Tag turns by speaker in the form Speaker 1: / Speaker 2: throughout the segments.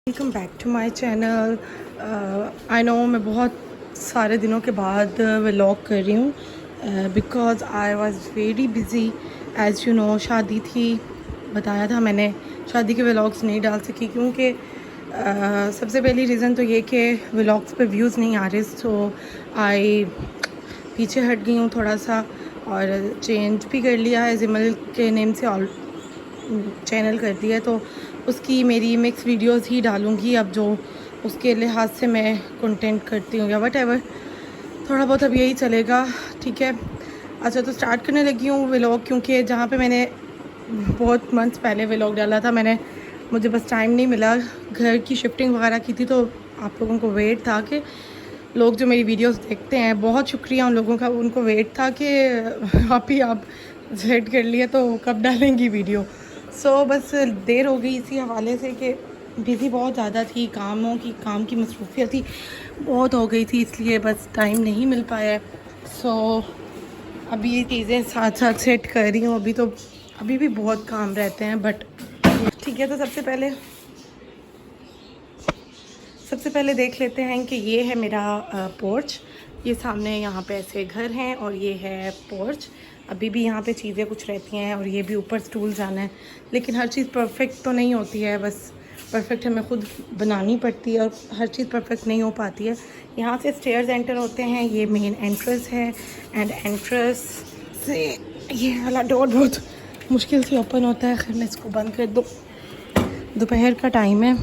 Speaker 1: Welcome back to my channel. I know मैं बहुत सारे दिनों के बाद व्लॉग कर रही हूँ because I was very busy. As you know शादी थी, बताया था मैंने। शादी के व्लॉग्स नहीं डाल सकी क्योंकि सबसे पहली रीज़न तो ये कि व्लॉग्स पे व्यूज़ नहीं आ रहे, सो आई पीछे हट गई हूँ थोड़ा सा और चेंज भी कर लिया है। जिमल के नेम से ऑल चैनल कर दिया है, तो उसकी मेरी मिक्स वीडियोस ही डालूँगी अब, जो उसके लिहाज से मैं कंटेंट करती हूँ या वट एवर, थोड़ा बहुत अब यही चलेगा। ठीक है, अच्छा तो स्टार्ट करने लगी हूँ व्लॉग, क्योंकि जहाँ पे मैंने बहुत मंथ्स पहले व्लॉग डाला था मुझे बस टाइम नहीं मिला, घर की शिफ्टिंग वगैरह की थी, तो आप लोगों को वेट था कि लोग जो मेरी वीडियोस देखते हैं, बहुत शुक्रिया उन लोगों का, उनको वेट था कि आप सेट कर लिए तो कब डालेंगी वीडियो। सो बस देर हो गई इसी हवाले से कि बिज़ी बहुत ज़्यादा थी, काम की मसरूफियत थी बहुत हो गई थी, इसलिए बस टाइम नहीं मिल पाया। सो अभी ये चीज़ें साथ साथ सेट कर रही हूँ। अभी भी बहुत काम रहते हैं, बट ठीक है। तो सबसे पहले देख लेते हैं कि ये है मेरा पोर्च। ये सामने यहाँ पे ऐसे घर हैं और ये है पोर्च। अभी भी यहाँ पे चीज़ें कुछ रहती हैं और ये भी ऊपर स्टूल जाना है, लेकिन हर चीज़ परफेक्ट तो नहीं होती है, बस परफेक्ट हमें खुद बनानी पड़ती है और हर चीज़ परफेक्ट नहीं हो पाती है। यहाँ से स्टेयर्स एंटर होते हैं, ये मेन एंट्रेंस है एंड एंट्रेंस से ये वाला डोर बहुत मुश्किल से ओपन होता है। खैर मैं इसको बंद कर दूँ, दोपहर का टाइम है।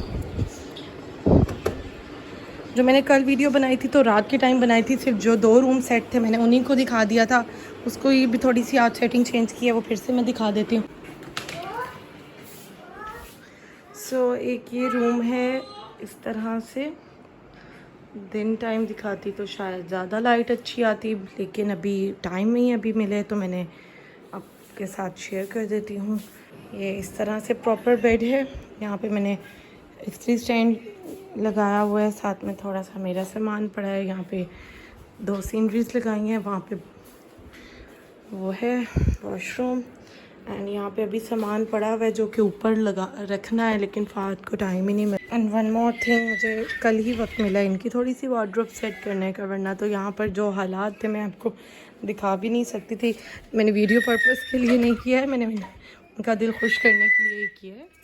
Speaker 1: जो मैंने कल वीडियो बनाई थी तो रात के टाइम बनाई थी, सिर्फ जो 2 रूम सेट थे मैंने उन्हीं को दिखा दिया था। उसको ये भी थोड़ी सी आज सेटिंग चेंज की है, वो फिर से मैं दिखा देती हूँ। सो एक ये रूम है इस तरह से। दिन टाइम दिखाती तो शायद ज़्यादा लाइट अच्छी आती, लेकिन अभी टाइम नहीं अभी मिले, तो मैंने आपके साथ शेयर कर देती हूँ। ये इस तरह से प्रॉपर बेड है। यहाँ पे मैंने इस्त्री स्टैंड लगाया हुआ है, साथ में थोड़ा सा मेरा सामान पड़ा है। यहाँ पे 2 सीनरीज लगाई हैं, वहाँ पे वो है वॉशरूम, एंड यहाँ पे अभी सामान पड़ा हुआ है जो कि ऊपर लगा रखना है, लेकिन फात को टाइम ही नहीं मिला। एंड वन मोर थिंग, मुझे कल ही वक्त मिला इनकी थोड़ी सी वार्डरोब सेट करने का, वरना तो यहाँ पर जो हालात थे मैं आपको दिखा भी नहीं सकती थी। मैंने वीडियो पर्पज़ के लिए नहीं किया है, मैंने उनका दिल खुश करने के लिए ही किया है।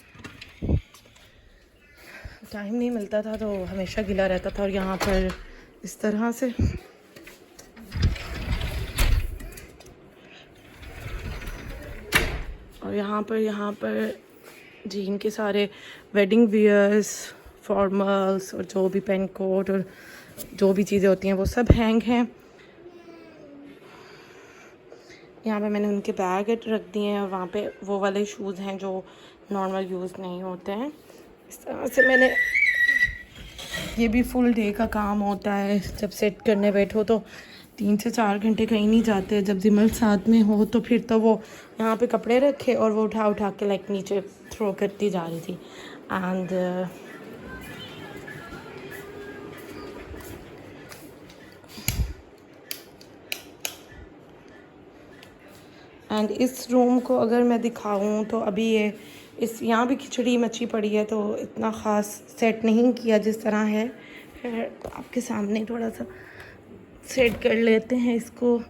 Speaker 1: टाइम नहीं मिलता था तो हमेशा गिला रहता था। और यहाँ पर इस तरह से और यहाँ पर जी इनके सारे वेडिंग वियर्स, फॉर्मल्स और जो भी पेन कोट और जो भी चीज़ें होती हैं वो सब हैंग हैं। यहाँ पे मैंने उनके बैग रख दिए हैं और वहाँ पे वो वाले शूज़ हैं जो नॉर्मल यूज़ नहीं होते हैं। इस तरह से मैंने, ये भी फुल डे का काम होता है, जब सेट करने बैठो तो 3 से 4 घंटे कहीं नहीं जाते। जब जिमल साथ में हो तो फिर तो वो यहाँ पे कपड़े रखे और वो उठा के लाइक नीचे थ्रो करती जा रही थी। एंड इस रूम को अगर मैं दिखाऊं तो अभी ये यहाँ भी खिचड़ी मची पड़ी है, तो इतना ख़ास सेट नहीं किया जिस तरह है। फिर आपके सामने थोड़ा सा सेट कर लेते हैं इसको।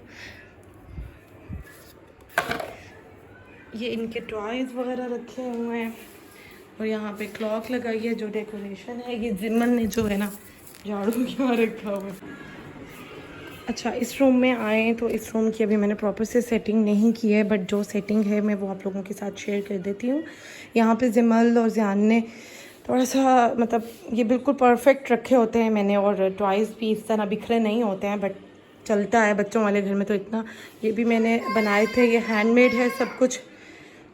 Speaker 1: ये इनके टॉयज़ वगैरह रखे हुए हैं और यहाँ पे क्लॉक लगाई है जो डेकोरेशन है। ये जिमन ने जो है ना झाड़ू यहाँ रखा हुआ है। अच्छा, इस रूम में आए तो इस रूम की अभी मैंने प्रॉपर से सेटिंग नहीं की है, बट जो सेटिंग है मैं वो आप लोगों के साथ शेयर कर देती हूँ। यहाँ पे जिमल और ज़ियान ने थोड़ा सा मतलब ये बिल्कुल परफेक्ट रखे होते हैं मैंने, और टॉयज़ भी इस तरह बिखरे नहीं होते हैं, बट चलता है बच्चों वाले घर में तो इतना। ये भी मैंने बनाए थे, ये हैंडमेड है सब कुछ,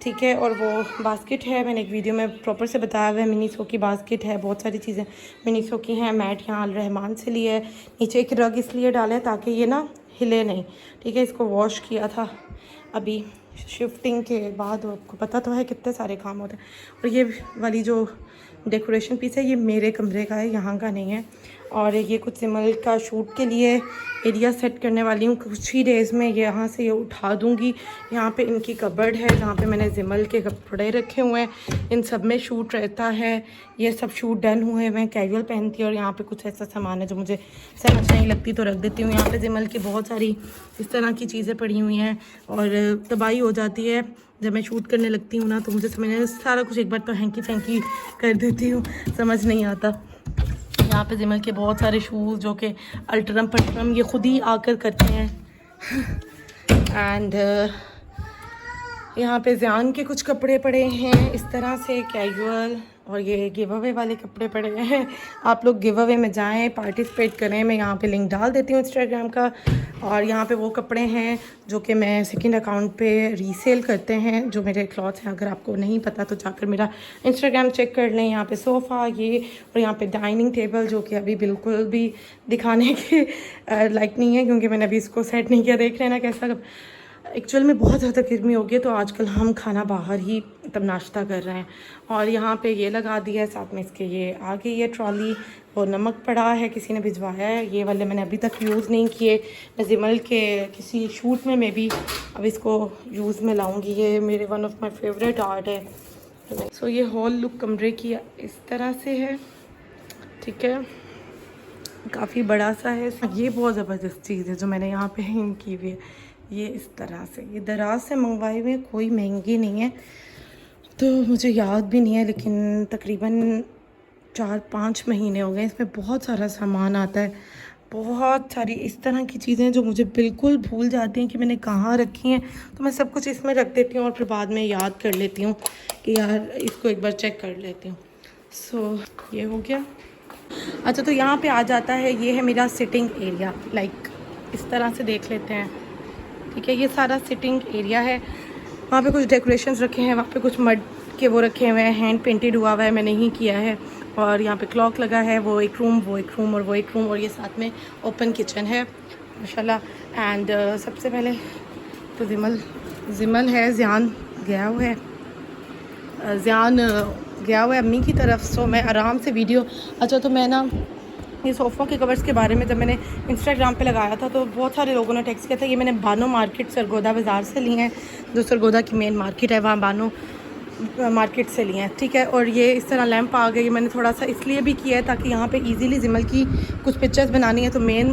Speaker 1: ठीक है। और वो बास्केट है, मैंने एक वीडियो में प्रॉपर से बताया हुआ है, मिनीसो की बास्केट है। बहुत सारी चीज़ें मिनीसो की हैं। मैट यहाँ अल रहमान से लिए है। नीचे एक रग इसलिए डाला है ताकि ये ना हिले नहीं, ठीक है। इसको वॉश किया था अभी शिफ्टिंग के बाद, आपको पता तो है कितने सारे काम होते हैं। और ये वाली जो डेकोरेशन पीस है, ये मेरे कमरे का है, यहाँ का नहीं है। और ये कुछ सिमल का शूट के लिए एरिया सेट करने वाली हूँ। कुछ ही डेज़ में यहाँ से ये उठा दूँगी। यहाँ पे इनकी कबर्ड है जहाँ पे मैंने जिमल के कपड़े रखे हुए हैं, इन सब में शूट रहता है। ये सब शूट डन हुए हैं, मैं कैजुअल पहनती हूँ। और यहाँ पे कुछ ऐसा सामान है जो मुझे समझ नहीं लगती तो रख देती हूँ। यहाँ पे जिमल की बहुत सारी इस तरह की चीज़ें पड़ी हुई हैं और तबाही हो जाती है जब मैं शूट करने लगती हूँ ना, तो मुझे समझ सारा कुछ एक बार तो हैंकी फैंकी कर देती हूँ, समझ नहीं आता। यहाँ पे जिमल के बहुत सारे शूज़ जो कि अल्ट्रम पल्ट्रम ये खुद ही आकर करते हैं। एंड यहाँ पे ज़ियान के कुछ कपड़े पड़े हैं इस तरह से कैजुअल, और ये गिव अवे वाले कपड़े पड़े हैं। आप लोग गिव अवे में जाएं, पार्टिसिपेट करें। मैं यहाँ पे लिंक डाल देती हूँ इंस्टाग्राम का। और यहाँ पे वो कपड़े हैं जो कि मैं सेकंड अकाउंट पे रीसेल करते हैं, जो मेरे क्लॉथ्स हैं। अगर आपको नहीं पता तो जाकर मेरा इंस्टाग्राम चेक कर लें। यहाँ पे सोफ़ा ये, और यहाँ पे डाइनिंग टेबल जो कि अभी बिल्कुल भी दिखाने के लायक नहीं है, क्योंकि मैंने अभी इसको सेट नहीं किया। देख रहे हैं ना कैसा, एक्चुअल में बहुत ज़्यादा गर्मी हो गई है, तो आजकल हम खाना बाहर ही तब नाश्ता कर रहे हैं। और यहाँ पे ये लगा दिया है, साथ में इसके ये आ गई है ट्रॉली। और नमक पड़ा है, किसी ने भिजवाया है। ये वाले मैंने अभी तक यूज़ नहीं किए। मैं जिमल के किसी शूट में भी अब इसको यूज़ में लाऊँगी। ये मेरे one of my favourite art है। सो ये हॉल लुक कमरे की इस तरह से है, ठीक है, काफ़ी बड़ा सा है। ये बहुत ज़बरदस्त चीज़ है जो मैंने यहाँ पे हैंग की हुई है, ये इस तरह से। ये दराज से मंगवाई हुई है, कोई महंगी नहीं है, तो मुझे याद भी नहीं है, लेकिन तकरीबन 4-5 महीने हो गए। इसमें बहुत सारा सामान आता है, बहुत सारी इस तरह की चीज़ें जो मुझे बिल्कुल भूल जाती हैं कि मैंने कहाँ रखी हैं। तो मैं सब कुछ इसमें रख देती हूँ और फिर बाद में याद कर लेती हूँ कि यार इसको एक बार चेक कर लेती हूँ। सो ये हो गया। अच्छा, तो यहाँ पे आ जाता है, ये है मेरा सिटिंग एरिया। लाइक इस तरह से देख लेते हैं, ठीक है। ये सारा सिटिंग एरिया है। वहाँ पे कुछ डेकोरेशंस रखे हैं, वहाँ पे कुछ मड के वो रखे हुए हैं, हैंड पेंटेड हुआ हुआ है, मैंने ही किया है। और यहाँ पे क्लॉक लगा है, वो एक रूम, वो एक रूम और वो एक रूम, और ये साथ में ओपन किचन है माशाल्लाह। एंड सबसे पहले तो जिमल है, ज़ियान गया हुआ है, गया हुआ है अम्मी की तरफ। सो मैं आराम से वीडियो। अच्छा, तो मैं ना ये सोफ़ों के कवर्स के बारे में जब मैंने इंस्टाग्राम पे लगाया था तो बहुत सारे लोगों ने टेक्स्ट किया था। ये मैंने बानो मार्केट सरगोदा बाज़ार से लिए हैं, जो सरगोदा की मेन मार्केट है, वहाँ बानो मार्केट से लिए हैं, ठीक है। और ये इस तरह लैंप आ गई। मैंने थोड़ा सा इसलिए भी किया है ताकि यहाँ पे इजीली जिमल की कुछ पिक्चर्स बनानी है तो मेन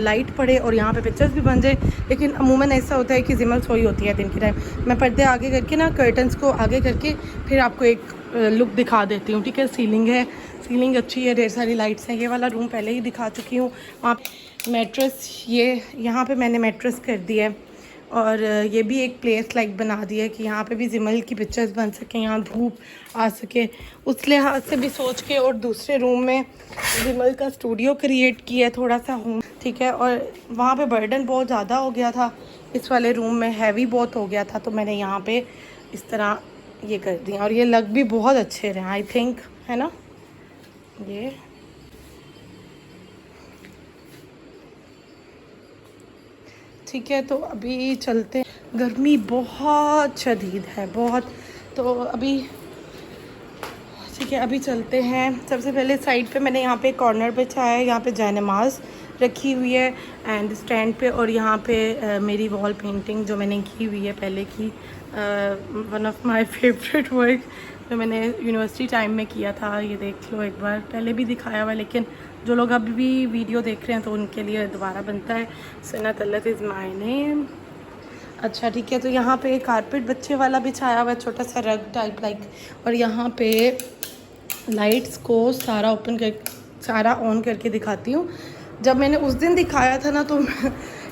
Speaker 1: लाइट पड़े और यहाँ पे पिक्चर्स भी बन जाए। लेकिन अमूमन ऐसा होता है कि जिमल सोई होती है दिन के टाइम। मैं पर्दे आगे करके ना, कर्टन्स को आगे करके फिर आपको एक लुक दिखा देती हूँ, ठीक है। सीलिंग है, सीलिंग अच्छी है, ढेर सारी लाइट्स हैं। ये वाला रूम पहले ही दिखा चुकी हूँ। वहाँ मैट्रेस, ये यहाँ पे मैंने मैट्रेस कर दिया है। और ये भी एक प्लेस लाइक बना दिया है कि यहाँ पे भी जिमल की पिक्चर्स बन सकें, यहाँ धूप आ सके, उस लिहाज से भी सोच के। और दूसरे रूम में जिमल का स्टूडियो क्रिएट किया है थोड़ा सा होम, ठीक है। और वहाँ पे बर्डन बहुत ज़्यादा हो गया था, इस वाले रूम में हैवी बहुत हो गया था, तो मैंने यहाँ पे इस तरह ये कर दिया। और ये लग भी बहुत अच्छे रहे आई थिंक, है ना। ये ठीक है, तो अभी चलते। गर्मी बहुत शदीद है, बहुत। तो अभी ठीक है, अभी चलते हैं। सबसे पहले साइड पे मैंने यहाँ पे कॉर्नर पे बिछाया है, यहाँ पे जायनमाज़ रखी हुई है एंड स्टैंड पे। और यहाँ पे मेरी वॉल पेंटिंग जो मैंने की हुई है पहले की, one of my favourite work जो मैंने यूनिवर्सिटी टाइम में किया था। ये देख लो, एक बार पहले भी दिखाया हुआ, लेकिन जो लोग अभी भी वीडियो देख रहे हैं तो उनके लिए दोबारा बनता है। सना तल्लत इज़ माय नेम। अच्छा, ठीक है, तो यहाँ पे कारपेट बच्चे वाला बिछाया हुआ है, छोटा सा रग टाइप लाइक। और यहाँ पे लाइट्स को सारा ऑन करके दिखाती हूँ। जब मैंने उस दिन दिखाया था ना, तो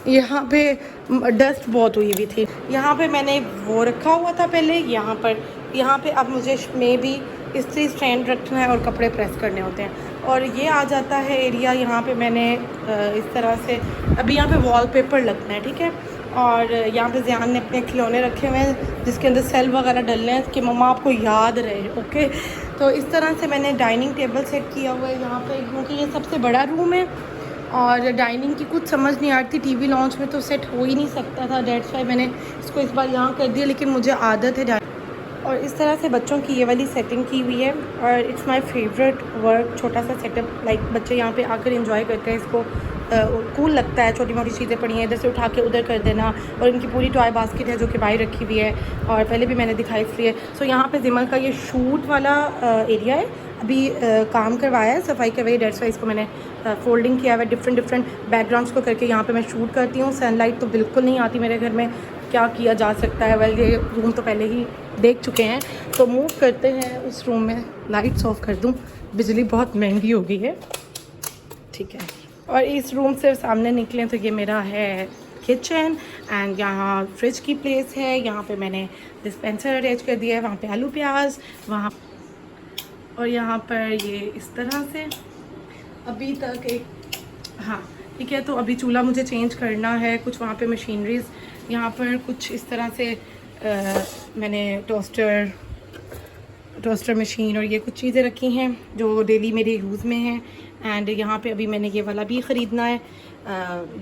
Speaker 1: यहाँ पे डस्ट बहुत हुई हुई थी। यहाँ पे मैंने वो रखा हुआ था पहले, यहाँ पे अब मुझे मे भी इस्त्री स्टैंड रखना है और कपड़े प्रेस करने होते हैं। और ये आ जाता है एरिया। यहाँ पे मैंने इस तरह से अभी यहाँ पे वॉलपेपर लगना है, ठीक है। और यहाँ पे ज़ियान ने अपने खिलौने रखे हुए हैं जिसके अंदर सेल वगैरह डलने हैं कि मम्मा आपको याद रहे, ओके। तो इस तरह से मैंने डाइनिंग टेबल सेट किया हुआ है यहाँ पे, क्योंकि ये सबसे बड़ा रूम है और डाइनिंग की कुछ समझ नहीं आ रही थी। टीवी लॉन्च में तो सेट हो ही नहीं सकता था, डेट्स वाई मैंने इसको इस बार यहाँ कर दिया। लेकिन मुझे आदत है और इस तरह से बच्चों की ये वाली सेटिंग की हुई है और इट्स माय फेवरेट वर्क। छोटा सा सेटअप, लाइक बच्चे यहाँ पे आकर एंजॉय करते हैं इसको, कूल लगता है। छोटी मोटी चीज़ें पड़ी हैं, इधर से उठा के उधर कर देना। और इनकी पूरी टॉय बास्केट है जो कि बाहर रखी हुई है और पहले भी मैंने दिखाई इसलिए। सो यहाँ पे जिमल का ये शूट वाला एरिया है। अभी काम करवाया है, सफाई करवाई, डेट्स वाई इसको मैंने फोल्डिंग किया हुआ है डिफरेंट बैकग्राउंड्स को करके। यहाँ पे मैं शूट करती हूँ। सनलाइट तो बिल्कुल नहीं आती मेरे घर में, क्या किया जा सकता है। वेल ये रूम तो पहले ही देख चुके हैं, तो मूव करते हैं उस रूम में। लाइट्स ऑफ कर दूँ, बिजली बहुत महंगी हो गई है, ठीक है। और इस रूम से सामने निकलें तो ये मेरा है किचन एंड यहाँ फ्रिज की प्लेस है। यहाँ पे मैंने डिस्पेंसर अरेंज कर दिया है, वहाँ पे आलू प्याज वहाँ, और यहाँ पर ये इस तरह से अभी तक एक, हाँ ठीक है। तो अभी चूल्हा मुझे चेंज करना है, कुछ वहाँ पे मशीनरीज, यहाँ पर कुछ इस तरह से मैंने टोस्टर मशीन और ये कुछ चीज़ें रखी हैं जो डेली मेरे यूज़ में हैं। एंड यहाँ पे अभी मैंने ये वाला भी ख़रीदना है,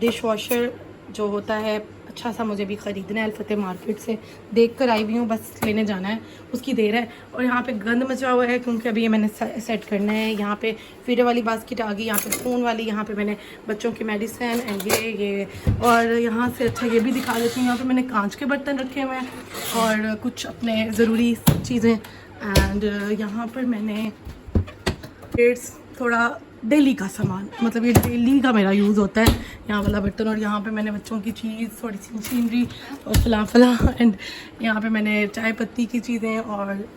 Speaker 1: डिश वॉशर जो होता है, अच्छा सा मुझे भी ख़रीदना है। अल्फते मार्केट से देख कर आई हुई हूँ, बस लेने जाना है, उसकी देर है। और यहाँ पे गंद मचा हुआ है क्योंकि अभी ये मैंने सेट करना है। यहाँ पे फीडर वाली बास्केट आ गई, यहाँ पे स्पून वाली, यहाँ पे मैंने बच्चों की मेडिसिन एंड ये और यहाँ से अच्छा ये भी दिखा देती हूँ। यहाँ पे मैंने कांच के बर्तन रखे हुए हैं और कुछ अपने ज़रूरी चीज़ें। एंड यहाँ पर मैंने थोड़ा डेली का सामान, मतलब ये डेली का मेरा यूज़ होता है, यहाँ वाला बर्तन। और यहाँ पे मैंने बच्चों की चीज़, थोड़ी सी मशीनरी और फला एंड यहाँ पे मैंने चाय पत्ती की चीज़ें। और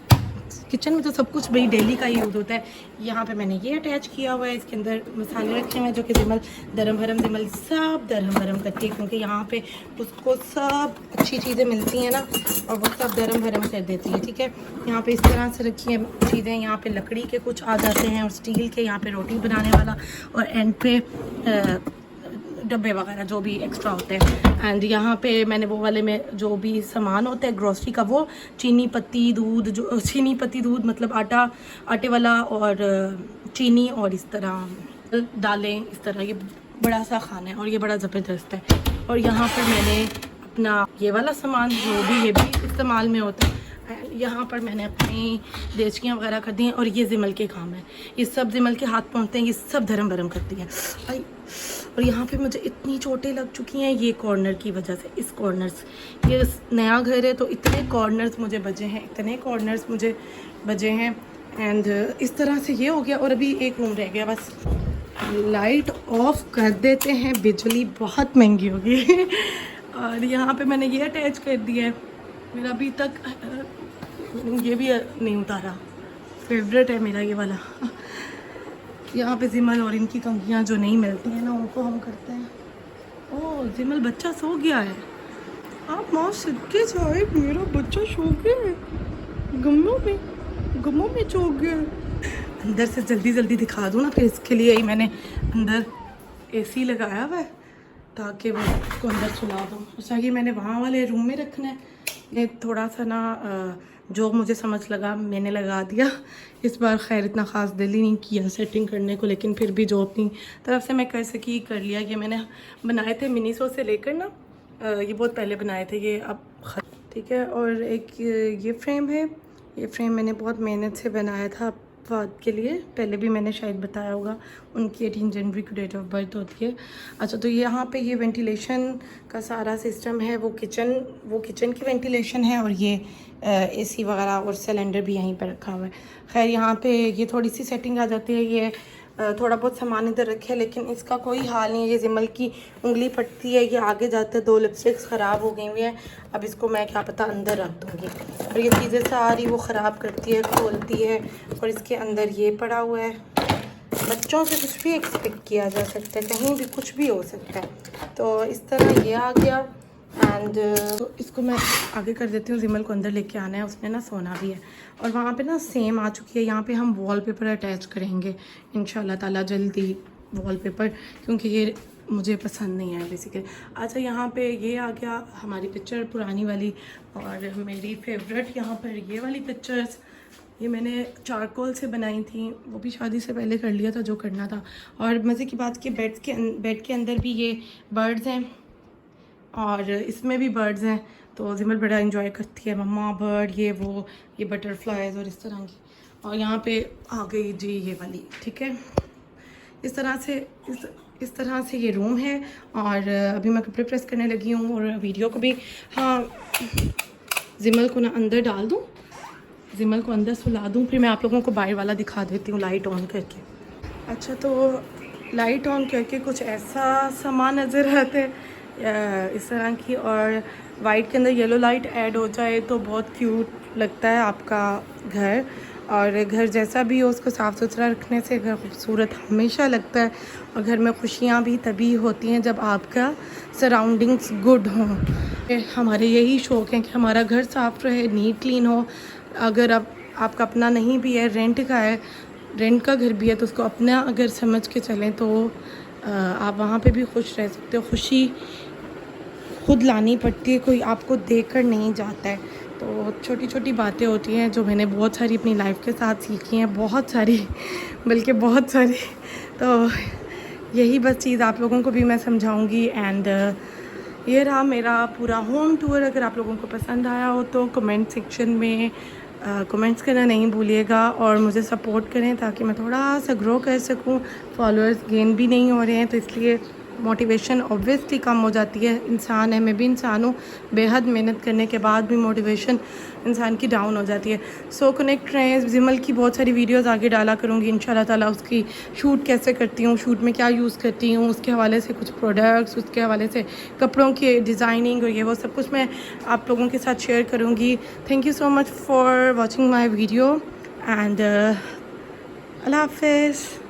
Speaker 1: किचन में तो सब कुछ भाई डेली का ही यूज़ होता है। यहाँ पे मैंने ये अटैच किया हुआ है, इसके अंदर मसाले रखे हुए हैं जो कि जिमल दरम भरम सब दरम भरम करती है, क्योंकि यहाँ पे उसको सब अच्छी चीज़ें मिलती हैं ना, और वो सब दरम भरम कर देती है, ठीक है। यहाँ पे इस तरह से रखी है चीज़ें। यहाँ पे लकड़ी के कुछ आ जाते हैं और स्टील के, यहाँ पे रोटी बनाने वाला, और एंड पे डब्बे वगैरह जो भी एक्स्ट्रा होते हैं। एंड यहाँ पे मैंने वो वाले में जो भी सामान होता है ग्रोसरी का, वो चीनी पत्ती दूध मतलब आटे वाला और चीनी और इस तरह दालें, इस तरह ये बड़ा सा खाना है और ये बड़ा ज़बरदस्त है। और यहाँ पर मैंने अपना ये वाला सामान जो भी ये भी इस्तेमाल में होता है। यहाँ पर मैंने अपनी देचकियाँ वगैरह कर दी हैं और ये जिमल के काम है, ये सब जिमल के हाथ पहुँचते हैं, ये सब धर्म भरम करती है भाई। और यहाँ पे मुझे इतनी चोटें लग चुकी हैं ये कॉर्नर की वजह से। इस कॉर्नर्स, ये नया घर है तो इतने कॉर्नर्स मुझे बजे हैं, एंड इस तरह से ये हो गया। और अभी एक रूम रह गया बस, लाइट ऑफ कर देते हैं, बिजली बहुत महंगी हो गई और यहाँ पे मैंने ये अटैच कर दिया है, मेरा अभी तक ये भी नहीं उतारा, फेवरेट है मेरा ये वाला। यहाँ पे जिमल और इनकी कंघियाँ जो नहीं मिलती हैं ना, उनको हम करते हैं। ओह जिमल बच्चा सो गया है, आप माँ सिक्के जाए, मेरा बच्चा सो गया है, गमों में सो गया है। अंदर से जल्दी दिखा दूँ ना, फिर इसके लिए ही मैंने अंदर एसी लगाया हुआ है ताकि वो उसको अंदर सुला दूँ। अच्छा ये मैंने वहाँ वाले रूम में रखना है, ये थोड़ा सा ना जो मुझे समझ लगा मैंने लगा दिया। इस बार खैर इतना ख़ास दिल ही नहीं किया सेटिंग करने को, लेकिन फिर भी जो अपनी तरफ से मैं कर सकी कर लिया। ये मैंने बनाए थे मिनीसो से लेकर ना, ये बहुत पहले बनाए थे ये, अब ठीक है। और एक ये फ्रेम है, ये फ्रेम मैंने बहुत मेहनत से बनाया था फाद के लिए, पहले भी मैंने शायद बताया होगा, उनकी 18 जनवरी को डेट ऑफ बर्थ होती है। अच्छा तो यहाँ पे ये वेंटिलेशन का सारा सिस्टम है, वो किचन की वेंटिलेशन है, और ये एसी वगैरह और सिलेंडर भी यहीं पर रखा हुआ है। खैर यहाँ पे ये थोड़ी सी सेटिंग आ जाती है, ये थोड़ा बहुत सामान इधर रखे, लेकिन इसका कोई हाल नहीं है। ये जिमल की उंगली फटती है, ये आगे जाते हैं, 2 लिपस्टिक्स ख़राब हो गई हुई हैं, अब इसको मैं क्या पता अंदर रख दूँगी। और ये चीज़ें सारी वो ख़राब करती है, खोलती है, और इसके अंदर ये पड़ा हुआ है। बच्चों से कुछ भी एक्सपेक्ट किया जा सकता है, कहीं भी कुछ भी हो सकता है। तो इस तरह ये आ गया। एंड तो इसको मैं आगे कर देती हूँ, जिमल को अंदर लेके आना है, उसने ना सोना भी है। और वहाँ पे ना सेम आ चुकी है, यहाँ पे हम वॉलपेपर अटैच करेंगे इंशाल्लाह ताला जल्दी वॉलपेपर, क्योंकि ये मुझे पसंद नहीं है बेसिकली। अच्छा यहाँ पे ये आ गया हमारी पिक्चर पुरानी वाली, और मेरी फेवरेट यहाँ पर ये वाली पिक्चर्स, ये मैंने चारकोल से बनाई थी, वो भी शादी से पहले कर लिया था जो करना था। और मज़े की बात कि बेड के अंदर भी ये बर्ड्स हैं और इसमें भी बर्ड्स हैं, तो जिमल बड़ा इंजॉय करती है, मम्मा बर्ड ये वो, ये बटरफ्लाइज और इस तरह की। और यहाँ पे आ गई जी ये वाली, ठीक है। इस तरह से ये रूम है। और अभी मैं कपड़े प्रेस करने लगी हूँ और वीडियो को भी, हाँ जिमल को ना अंदर डाल दूँ, जिमल को अंदर सुला दूँ, फिर मैं आप लोगों को बाहर वाला दिखा देती हूँ लाइट ऑन करके। अच्छा, तो लाइट ऑन करके कुछ ऐसा सामान नज़र आता है इस तरह की, और वाइट के अंदर येलो लाइट ऐड हो जाए तो बहुत क्यूट लगता है आपका घर। और घर जैसा भी हो उसको साफ़ सुथरा रखने से घर खूबसूरत हमेशा लगता है। और घर में खुशियाँ भी तभी होती हैं जब आपका सराउंडिंग्स गुड हों। हमारे यही शौक़ है कि हमारा घर साफ़ रहे, नीट क्लीन हो। अगर आपका अपना नहीं भी है, रेंट का है, रेंट का घर भी है, तो उसको अपना अगर समझ के चलें तो आप वहाँ पे भी खुश रह सकते हो। खुशी खुद लानी पड़ती है, कोई आपको देकर नहीं जाता है। तो छोटी छोटी बातें होती हैं जो मैंने बहुत सारी अपनी लाइफ के साथ सीखी हैं, बहुत सारी, बल्कि बहुत सारी। तो यही बस चीज़ आप लोगों को भी मैं समझाऊंगी। एंड ये रहा मेरा पूरा होम टूर। अगर आप लोगों को पसंद आया हो तो कमेंट सेक्शन में कमेंट्स करना नहीं भूलिएगा और मुझे सपोर्ट करें ताकि मैं थोड़ा सा ग्रो कर सकूं। फॉलोअर्स गेन भी नहीं हो रहे हैं तो इसलिए मोटिवेशन ऑब्वियसली कम हो जाती है। इंसान है, मैं भी इंसान हूँ, बेहद मेहनत करने के बाद भी मोटिवेशन इंसान की डाउन हो जाती है। सो कनेक्ट रहें। जिमल की बहुत सारी वीडियोस आगे डाला करूँगी इंशाल्लाह ताला। उसकी शूट कैसे करती हूँ, शूट में क्या यूज़ करती हूँ, उसके हवाले से कुछ प्रोडक्ट्स, उसके हवाले से कपड़ों की डिज़ाइनिंग और ये वो सब कुछ मैं आप लोगों के साथ शेयर करूँगी। Thank you so much for watching my video and अल्लाह हाफ़िज़।